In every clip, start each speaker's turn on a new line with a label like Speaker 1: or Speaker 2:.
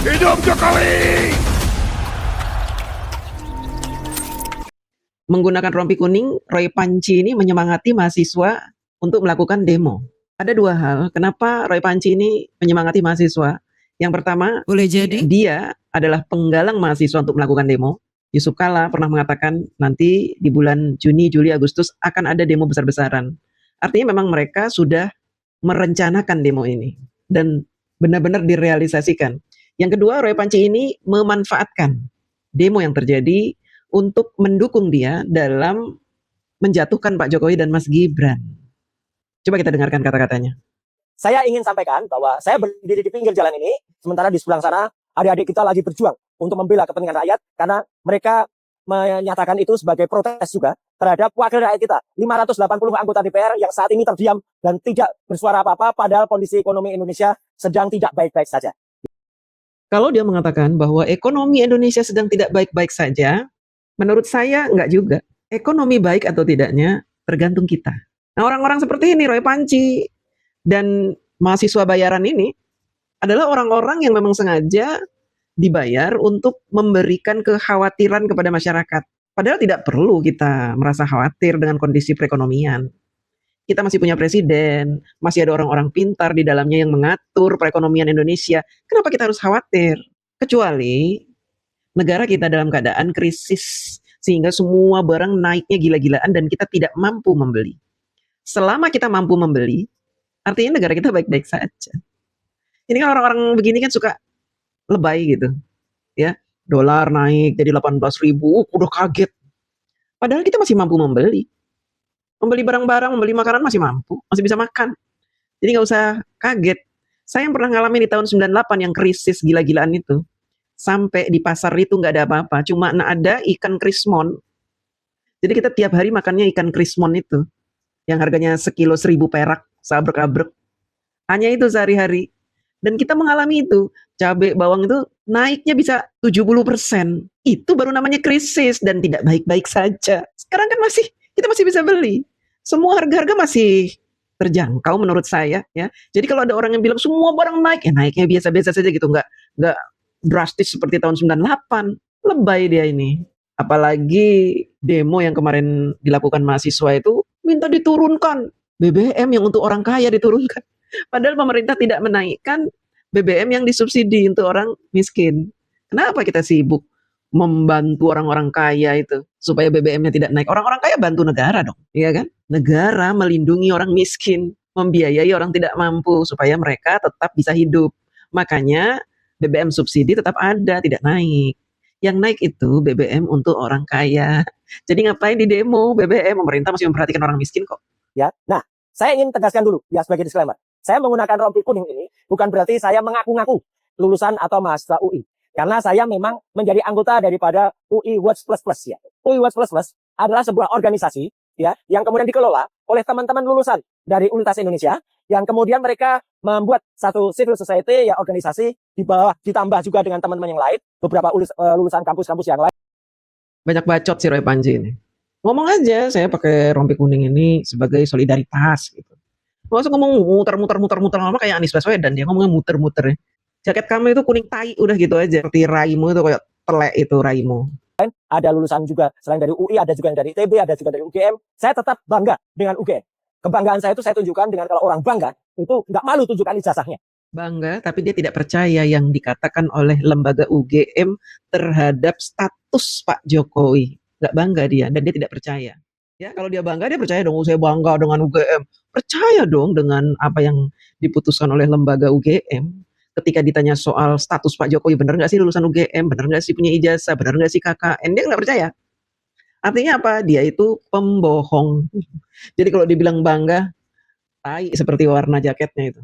Speaker 1: Hidup Jokowi!
Speaker 2: Menggunakan rompi kuning, Roy Panci ini menyemangati mahasiswa untuk melakukan demo. Ada dua hal, kenapa Roy Panci ini menyemangati mahasiswa. Yang pertama,
Speaker 3: Boleh jadi.
Speaker 2: dia adalah penggalang mahasiswa untuk melakukan demo. Yusuf Kala pernah mengatakan nanti di bulan Juni, Juli, Agustus akan ada demo besar-besaran. Artinya memang mereka sudah merencanakan demo ini dan benar-benar direalisasikan. Yang kedua, Roy Panci ini memanfaatkan demo yang terjadi untuk mendukung dia dalam menjatuhkan Pak Jokowi dan Mas Gibran. Coba kita dengarkan kata-katanya.
Speaker 4: Saya ingin sampaikan bahwa saya berdiri di pinggir jalan ini, sementara di sebelah sana adik-adik kita lagi berjuang untuk membela kepentingan rakyat, karena mereka menyatakan itu sebagai protes juga terhadap wakil rakyat kita, 580 anggota DPR yang saat ini terdiam dan tidak bersuara apa-apa, padahal kondisi ekonomi Indonesia sedang tidak baik-baik saja.
Speaker 2: Kalau dia mengatakan bahwa ekonomi Indonesia sedang tidak baik-baik saja, menurut saya enggak juga. Ekonomi baik atau tidaknya tergantung kita. Nah, orang-orang seperti ini, Roy Panci dan mahasiswa bayaran ini adalah orang-orang yang memang sengaja dibayar untuk memberikan kekhawatiran kepada masyarakat. Padahal tidak perlu kita merasa khawatir dengan kondisi perekonomian. Kita masih punya presiden, masih ada orang-orang pintar di dalamnya yang mengatur perekonomian Indonesia. Kenapa kita harus khawatir? Kecuali negara kita dalam keadaan krisis, sehingga semua barang naiknya gila-gilaan dan kita tidak mampu membeli. Selama kita mampu membeli, artinya negara kita baik-baik saja. Ini kan orang-orang begini kan suka lebay gitu, ya. Dolar naik jadi 18.000, udah kaget. Padahal kita masih mampu membeli. Membeli barang-barang, membeli makanan masih mampu, masih bisa makan. Jadi nggak usah kaget. Saya yang pernah ngalamin di tahun 98 yang krisis gila-gilaan itu. Sampai di pasar itu nggak ada apa-apa, cuma ada ikan krismon. Jadi kita tiap hari makannya ikan krismon itu, yang harganya sekilo 1.000 perak, sabrek-abrek. Hanya itu sehari-hari. Dan kita mengalami itu. Cabai bawang itu naiknya bisa 70%. Itu baru namanya krisis dan tidak baik-baik saja. Sekarang kan kita masih bisa beli. Semua harga-harga masih terjangkau menurut saya, ya. Jadi kalau ada orang yang bilang semua barang naik, ya naiknya biasa-biasa saja gitu, nggak drastis seperti tahun 98. Lebay dia ini. Apalagi demo yang kemarin dilakukan mahasiswa itu minta diturunkan BBM yang untuk orang kaya diturunkan. Padahal pemerintah tidak menaikkan BBM yang disubsidi untuk orang miskin. Kenapa kita sibuk membantu orang-orang kaya itu supaya BBM-nya tidak naik? Orang-orang kaya bantu negara dong, iya kan? Negara melindungi orang miskin, membiayai orang tidak mampu supaya mereka tetap bisa hidup. Makanya BBM subsidi tetap ada, tidak naik. Yang naik itu BBM untuk orang kaya. Jadi ngapain di demo BBM? Pemerintah masih memperhatikan orang miskin kok.
Speaker 4: Ya, nah, saya ingin tegaskan dulu ya sebagai disclaimer. Saya menggunakan rompi kuning ini bukan berarti saya mengaku-ngaku lulusan atau mahasiswa UI. Karena saya memang menjadi anggota daripada UI Watch Plus Plus ya. UI Watch Plus Plus adalah sebuah organisasi ya yang kemudian dikelola oleh teman-teman lulusan dari Universitas Indonesia yang kemudian mereka membuat satu civil society ya, organisasi di bawah, ditambah juga dengan teman-teman yang lain, beberapa lulusan kampus-kampus yang lain.
Speaker 2: Banyak bacot si Roy Panci ini. Ngomong aja saya pakai rompi kuning ini sebagai solidaritas gitu. Nggak usah ngomong muter-muter lama kayak Anies Baswedan, dia ngomongnya muter-muter ya. Jaket kamu itu kuning tai, udah gitu aja. Seperti raimu itu kayak telek itu raimu.
Speaker 4: Ada lulusan juga selain dari UI, ada juga dari ITB, ada juga dari UGM. Saya tetap bangga dengan UGM. Kebanggaan saya itu saya tunjukkan dengan kalau orang bangga, itu nggak malu tunjukkan ijazahnya.
Speaker 2: Bangga, tapi dia tidak percaya yang dikatakan oleh lembaga UGM terhadap status Pak Jokowi. Nggak bangga dia, dan dia tidak percaya. Ya, kalau dia bangga, dia percaya dong, saya bangga dengan UGM. Percaya dong dengan apa yang diputuskan oleh lembaga UGM. Ketika ditanya soal status Pak Jokowi, benar nggak sih lulusan UGM, benar nggak sih punya ijazah, benar nggak sih KKN, dia nggak percaya. Artinya apa? Dia itu pembohong. Jadi kalau dibilang bangga, tai seperti warna jaketnya itu.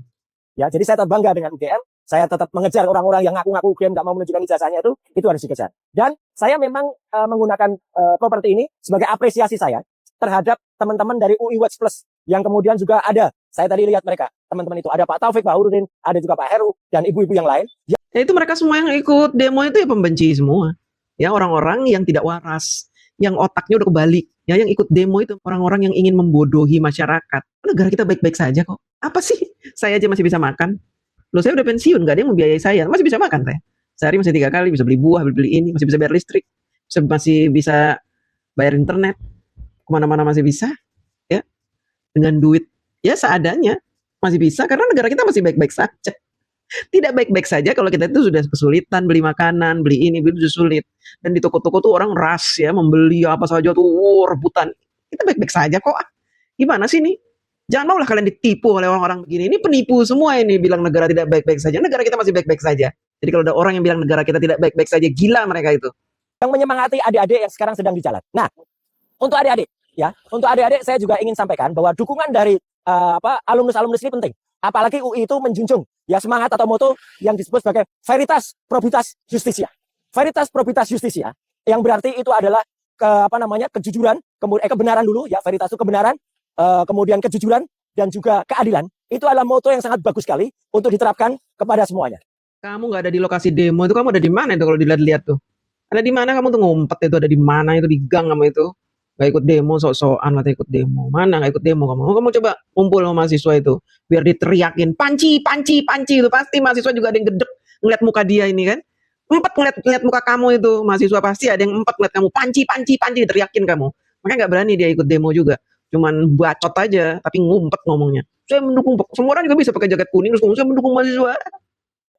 Speaker 4: Ya, jadi saya tetap bangga dengan UGM. Saya tetap mengejar orang-orang yang ngaku-ngaku UGM nggak mau menunjukkan ijazahnya itu harus dikejar. Dan saya memang menggunakan properti ini sebagai apresiasi saya terhadap teman-teman dari UI Watch Plus yang kemudian juga ada. Saya tadi lihat mereka, teman-teman itu ada Pak Taufik, Pak Hurudin, ada juga Pak Heru dan ibu-ibu yang lain.
Speaker 2: Ya itu mereka semua yang ikut demo itu ya pembenci semua. Ya orang-orang yang tidak waras, yang otaknya udah kebalik. Ya yang ikut demo itu orang-orang yang ingin membodohi masyarakat. Negara kita baik-baik saja kok. Apa sih? Saya aja masih bisa makan. Loh saya udah pensiun, gak ada yang membiayai saya. Masih bisa makan saya. Sehari masih 3 kali, bisa beli buah, beli ini, masih bisa bayar listrik, masih bisa bayar internet, kemana-mana masih bisa, ya, dengan duit, ya seadanya, masih bisa, karena negara kita masih baik-baik saja. Tidak baik-baik saja kalau kita itu sudah kesulitan beli makanan, beli ini, beli itu sulit. Dan di toko-toko tuh orang rush ya, membeli apa saja tuh, rebutan. Kita baik-baik saja kok. Gimana sih nih? Jangan maulah kalian ditipu oleh orang-orang begini. Ini penipu semua ini bilang negara tidak baik-baik saja. Negara kita masih baik-baik saja. Jadi kalau ada orang yang bilang negara kita tidak baik-baik saja, gila mereka itu.
Speaker 4: Yang menyemangati adik-adik yang sekarang sedang di jalan. Nah, untuk adik-adik, ya, untuk adik-adik saya juga ingin sampaikan bahwa dukungan dari alumnus-alumnus ini penting. Apalagi UI itu menjunjung ya semangat atau moto yang disebut sebagai Veritas Probitas Justitia. Veritas Probitas Justitia yang berarti itu adalah kejujuran, kemudian kebenaran dulu ya, veritas itu kebenaran, kemudian kejujuran dan juga keadilan. Itu adalah moto yang sangat bagus sekali untuk diterapkan kepada semuanya.
Speaker 2: Kamu nggak ada di lokasi demo itu, kamu ada di mana itu kalau dilihat-lihat tuh? Ada di mana kamu tuh ngumpet itu, ada di mana itu, di gang kamu itu? Gak ikut demo, sok-sokan katanya ikut demo. Mana gak ikut demo kamu? Kamu coba kumpul sama mahasiswa itu, biar diteriakin, panci, panci, panci itu. Pasti mahasiswa juga ada yang gedek ngeliat muka dia ini kan. Empet ngeliat muka kamu itu, mahasiswa pasti ada yang empet ngeliat kamu, panci, panci, panci, teriakin kamu. Makanya gak berani dia ikut demo juga. Cuman bacot aja, tapi ngumpet ngomongnya. Saya mendukung, semua orang juga bisa pakai jaket kuning, terus ngomong, saya mendukung mahasiswa.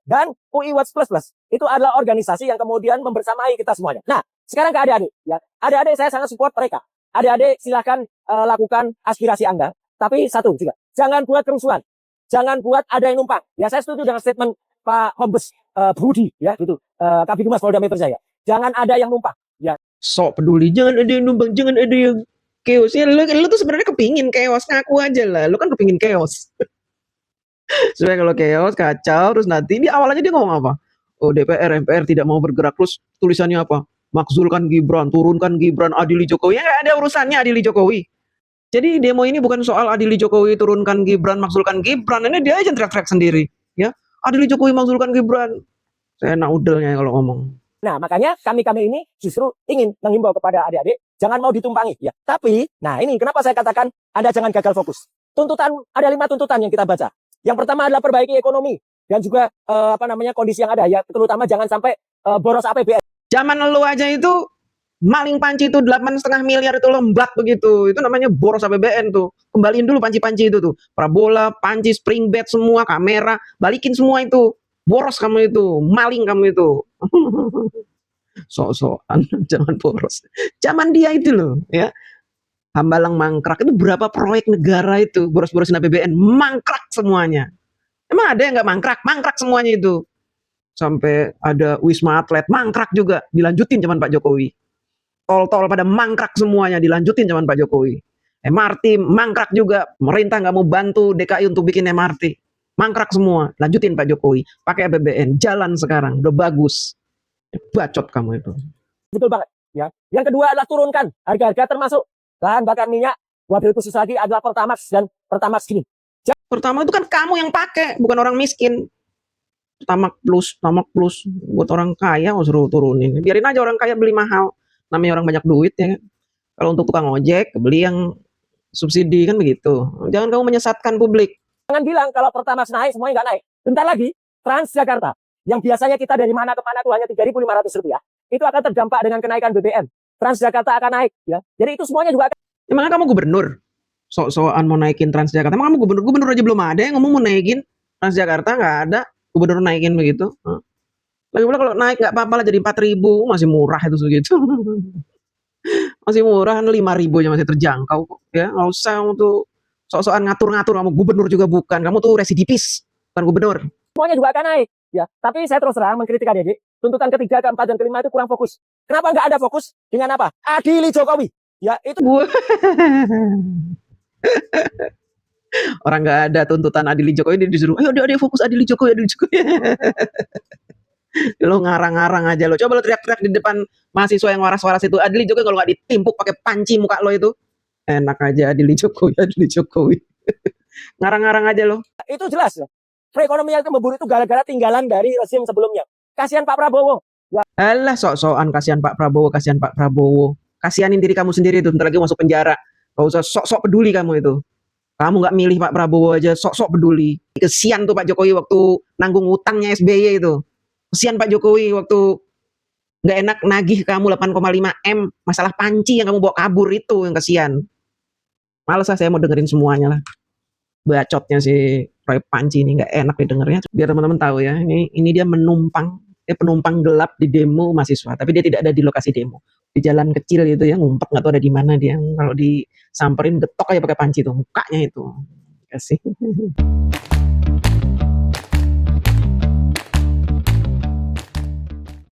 Speaker 4: Dan UI Watch Plus Plus itu adalah organisasi yang kemudian membersamai kita semuanya. Nah, sekarang ke adik-adik, ya. Adik-adik saya sangat support mereka. Adik-adik silahkan lakukan aspirasi Anda. Tapi satu juga, jangan buat kerusuhan. Jangan buat ada yang numpang. Ya, saya setuju dengan statement Pak Kombes Budi, ya, gitu. Kabid Humas Polda Metro Jaya. Jangan ada yang numpang. Ya.
Speaker 2: Sok peduli, jangan ada yang numpang, jangan ada yang chaos. Ya, lu tuh sebenarnya kepingin chaos, ngaku aja lah. Lu kan kepingin chaos. Supaya kalau chaos, kacau, terus nanti di awalnya dia ngomong apa? Oh, DPR, MPR tidak mau bergerak. Terus tulisannya apa? Makzulkan Gibran, turunkan Gibran, adili Jokowi. Ya nggak ada urusannya adili Jokowi. Jadi demo ini bukan soal adili Jokowi, turunkan Gibran, makzulkan Gibran. Ini dia aja teriak-teriak sendiri. Ya, adili Jokowi, makzulkan Gibran. Saya enak udelnya kalau ngomong.
Speaker 4: Nah, makanya kami ini justru ingin menghimbau kepada adik-adik, jangan mau ditumpangi. Ya. Tapi, nah ini kenapa saya katakan Anda jangan gagal fokus. Tuntutan, ada 5 tuntutan yang kita baca. Yang pertama adalah perbaiki ekonomi dan juga kondisi yang ada ya, terutama jangan sampai boros APBN.
Speaker 2: Zaman lu aja itu maling panci itu 8,5 miliar itu lembak begitu. Itu namanya boros APBN tuh. Kembaliin dulu panci-panci itu tuh. Parabola, panci, spring bed semua, kamera, balikin semua itu. Boros kamu itu, maling kamu itu. Sok-sokan jangan boros. Zaman dia itu loh, ya. Hambalang mangkrak itu berapa proyek negara itu boros-borosin APBN, mangkrak semuanya. Emang ada yang nggak mangkrak? Mangkrak semuanya itu. Sampai ada Wisma Atlet, mangkrak juga, dilanjutin zaman Pak Jokowi. Tol-tol pada mangkrak semuanya, dilanjutin zaman Pak Jokowi. MRT mangkrak juga, pemerintah nggak mau bantu DKI untuk bikin MRT. Mangkrak semua, lanjutin Pak Jokowi. Pakai APBN, jalan sekarang, udah bagus. Bacot kamu itu.
Speaker 4: Betul banget. Ya. Yang kedua adalah turunkan harga-harga termasuk bahan bakar minyak, wabil khusus lagi adalah Pertamax dan Pertamax gini.
Speaker 2: Pertama itu kan kamu yang pakai, bukan orang miskin. Tamak plus buat orang kaya mau suruh turunin. Biarin aja orang kaya beli mahal. Namanya orang banyak duit ya kan. Kalau untuk tukang ojek, beli yang subsidi kan begitu. Jangan kamu menyesatkan publik.
Speaker 4: Jangan bilang kalau Pertamax naik semuanya nggak naik. Bentar lagi Transjakarta yang biasanya kita dari mana ke mana tuh hanya Rp3.500, itu akan terdampak dengan kenaikan BBM. Transjakarta akan naik ya. Jadi itu semuanya juga akan.
Speaker 2: Emang kamu gubernur? Sok-sokan mau naikin Transjakarta. Emang kamu gubernur? Gubernur aja belum ada yang ngomong mau naikin Transjakarta, nggak ada. Gubernur naikin begitu. Lagi pula kalau naik nggak apa-apa lah jadi 4.000, masih murah itu segitu. Masih murah, 5.000 aja masih terjangkau ya. Nggak usah untuk sok-sokan ngatur-ngatur. Kamu gubernur juga bukan. Kamu tuh residipis, bukan gubernur.
Speaker 4: Semuanya juga akan naik ya. Tapi saya terus terang mengkritik adik-adik. Tuntutan ketiga, keempat, dan kelima itu kurang fokus. Kenapa nggak ada fokus dengan apa? Adili Jokowi. Ya itu.
Speaker 2: Orang nggak ada tuntutan adili Jokowi, dia disuruh, ayo dia fokus adili Jokowi, adili Jokowi. Lo ngarang-ngarang aja lo. Coba lo teriak-teriak di depan mahasiswa yang waras-waras itu, adili Jokowi, kalau nggak ditimpuk pakai panci muka lo itu. Enak aja adili Jokowi, adili Jokowi. Ngarang-ngarang aja lo.
Speaker 4: Itu jelas loh. Perekonomian itu memburuk itu gara-gara tinggalan dari rezim sebelumnya. Kasihan Pak Prabowo. Ya.
Speaker 2: Alah sok-sokan kasihan Pak Prabowo, kasihan Pak Prabowo. Kasihanin diri kamu sendiri itu, bentar lagi masuk penjara. Gak usah sok-sok peduli kamu itu. Kamu nggak milih Pak Prabowo aja, sok-sok peduli. Kesian tuh Pak Jokowi waktu nanggung utangnya SBY itu. Kesian Pak Jokowi waktu nggak enak nagih kamu 8,5 M masalah panci yang kamu bawa kabur itu, yang kesian. Males lah saya mau dengerin semuanya lah. Bacotnya si Roy Panci ini nggak enak didengarnya. Biar teman-teman tahu ya, ini dia penumpang gelap di demo mahasiswa, tapi dia tidak ada di lokasi demo. Di jalan kecil itu ya, ngumpet nggak tahu ada di mana dia. Kalau disamperin getok aja pakai panci tuh, mukanya itu. Kasih.